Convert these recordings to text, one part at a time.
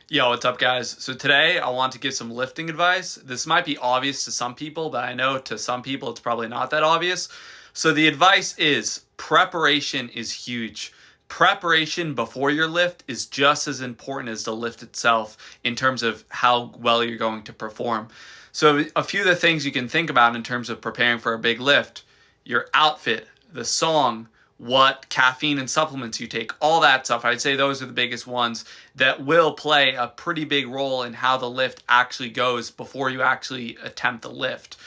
Yo, what's up, guys? So today I want to give some lifting advice. This might be obvious to some people, but I know to some people it's probably not that obvious. So the advice is preparation is huge. Preparation before your lift is just as important as the lift itself in terms of how well you're going to perform. So a few of the things you can think about in terms of preparing for a big lift: your outfit, the song, what caffeine and supplements you take, all that stuff. I'd say those are the biggest ones that will play a pretty big role in how the lift actually goes before you actually attempt the lift.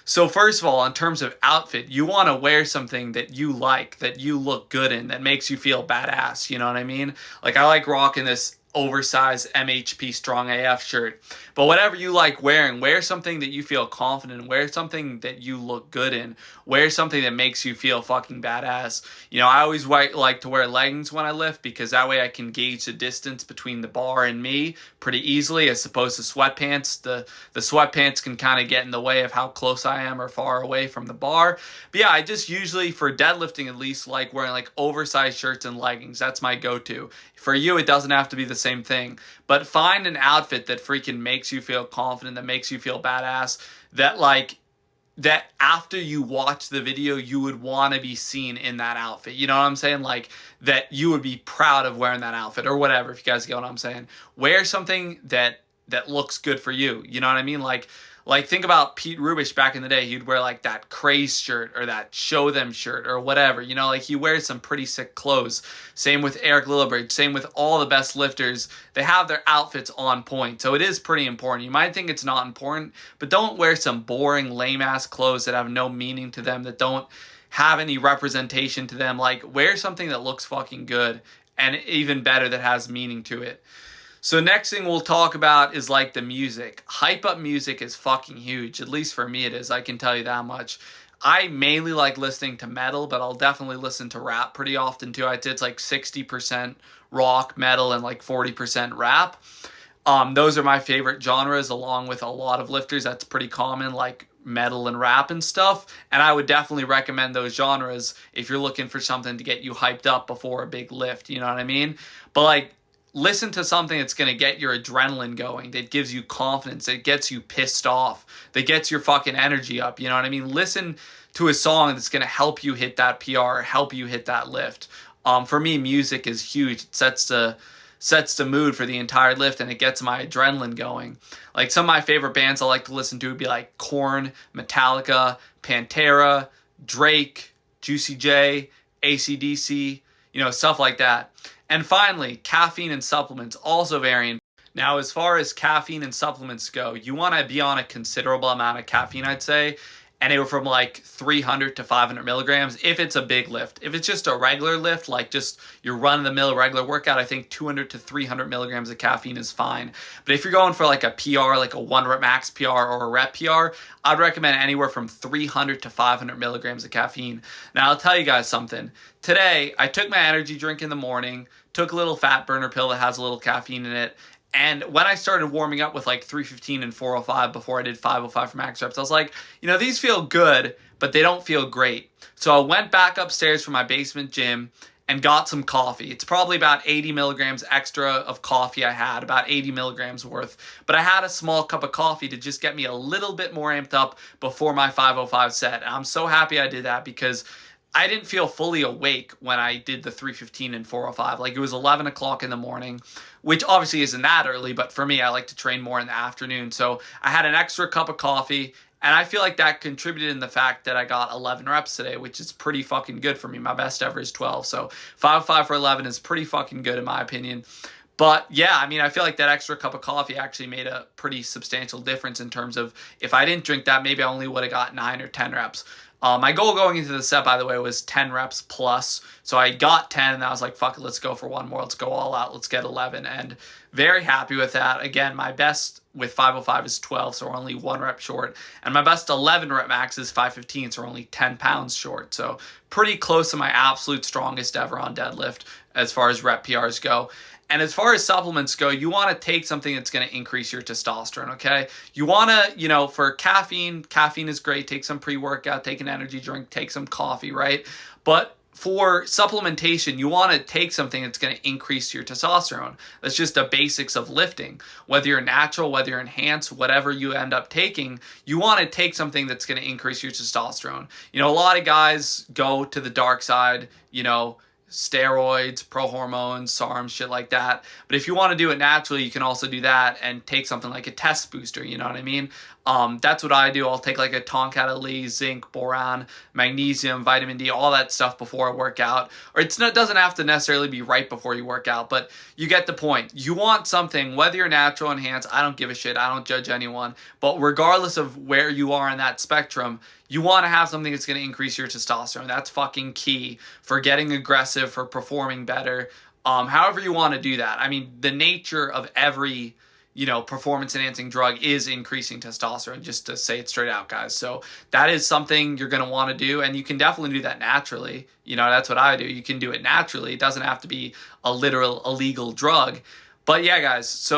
So first of all, in terms of outfit, you want to wear something that you like, that you look good in, that makes you feel badass. You know what I mean? Like I like rocking this oversized MHP Strong AF shirt. But whatever you like wearing, wear something that you feel confident in, wear something that you look good in, wear something that makes you feel fucking badass. You know, I always like to wear leggings when I lift because that way I can gauge the distance between the bar and me pretty easily, as opposed to sweatpants. The sweatpants can kind of get in the way of how close I am or far away from the bar. But yeah, I just usually, for deadlifting at least, like wearing like oversized shirts and leggings. That's my go-to. For you, it doesn't have to be the same thing, but find an outfit that freaking makes you feel confident, that makes you feel badass, that after you watch the video, you would want to be seen in that outfit. You know what I'm saying? Like that you would be proud of wearing that outfit or whatever, if you guys get what I'm saying. Wear something that looks good for you. You know what I mean? Like think about Pete Rubish back in the day. He'd wear like that Craze shirt or that Show Them shirt or whatever. You know, like he wears some pretty sick clothes. Same with Eric Lillibridge. Same with all the best lifters. They have their outfits on point. So it is pretty important. You might think it's not important, but don't wear some boring, lame-ass clothes that have no meaning to them, that don't have any representation to them. Like wear something that looks fucking good, and even better, that has meaning to it. So next thing we'll talk about is like the music. Hype up music is fucking huge. At least for me it is. I can tell you that much. I mainly like listening to metal, but I'll definitely listen to rap pretty often too. I'd say it's like 60% rock, metal, and like 40% rap. Those are my favorite genres, along with a lot of lifters. That's pretty common, like metal and rap and stuff. And I would definitely recommend those genres if you're looking for something to get you hyped up before a big lift. You know what I mean? But like, listen to something that's going to get your adrenaline going, that gives you confidence, that gets you pissed off, that gets your fucking energy up. You know what I mean? Listen to a song that's going to help you hit that PR, help you hit that lift. For me, music is huge. It sets the mood for the entire lift, and it gets my adrenaline going. Like some of my favorite bands I like to listen to would be like Korn, Metallica, Pantera, Drake, Juicy J, AC/DC, you know, stuff like that. And finally, caffeine and supplements, also very important. Now, as far as caffeine and supplements go, you want to be on a considerable amount of caffeine, I'd say, anywhere from like 300 to 500 milligrams if it's a big lift. If it's just a regular lift, like just your run-of-the-mill regular workout, I think 200 to 300 milligrams of caffeine is fine. But if you're going for like a PR, like a 1-rep max PR or a rep PR, I'd recommend anywhere from 300 to 500 milligrams of caffeine. Now, I'll tell you guys something. Today, I took my energy drink in the morning, took a little fat burner pill that has a little caffeine in it, and when I started warming up with like 315 and 405 before I did 505 for max reps, I was like, you know, these feel good, but they don't feel great. So I went back upstairs from my basement gym and got some coffee. It's probably about 80 milligrams extra of coffee I had, about 80 milligrams worth. But I had a small cup of coffee to just get me a little bit more amped up before my 505 set. And I'm so happy I did that because I didn't feel fully awake when I did the 315 and 405. Like it was 11 o'clock in the morning, which obviously isn't that early, but for me, I like to train more in the afternoon. So I had an extra cup of coffee, and I feel like that contributed in the fact that I got 11 reps today, which is pretty fucking good for me. My best ever is 12. So 505 for 11 is pretty fucking good in my opinion. But yeah, I mean, I feel like that extra cup of coffee actually made a pretty substantial difference in terms of if I didn't drink that, maybe I only would have got 9 or 10 reps. My goal going into the set, by the way, was 10 reps plus. So I got 10, and I was like, fuck it, let's go for one more. Let's go all out. Let's get 11. And very happy with that. Again, my best with 505 is 12, so we're only 1 rep short. And my best 11 rep max is 515, so we're only 10 pounds short. So pretty close to my absolute strongest ever on deadlift as far as rep PRs go. And as far as supplements go, you want to take something that's going to increase your testosterone, okay? You want to, you know, for caffeine is great. Take some pre-workout, take an energy drink, take some coffee, right? But for supplementation, you want to take something that's going to increase your testosterone. That's just the basics of lifting. Whether you're natural, whether you're enhanced, whatever you end up taking, you want to take something that's going to increase your testosterone. You know, a lot of guys go to the dark side, you know, steroids, pro hormones, SARMs, shit like that. But if you want to do it naturally, you can also do that and take something like a test booster, you know what I mean? That's what I do. I'll take like a Tonkat Elite, zinc, boron, magnesium, vitamin D, all that stuff before I work out. Or it doesn't have to necessarily be right before you work out, but you get the point. You want something, whether you're natural, enhanced, I don't give a shit. I don't judge anyone. But regardless of where you are in that spectrum, you want to have something that's going to increase your testosterone. That's fucking key for getting aggressive, for performing better. However you want to do that. I mean, the nature of every, you know, performance enhancing drug is increasing testosterone, just to say it straight out, guys. So that is something you're going to want to do, and you can definitely do that naturally. You know, that's what I do. You can do it naturally. It doesn't have to be a literal illegal drug. But yeah, guys, so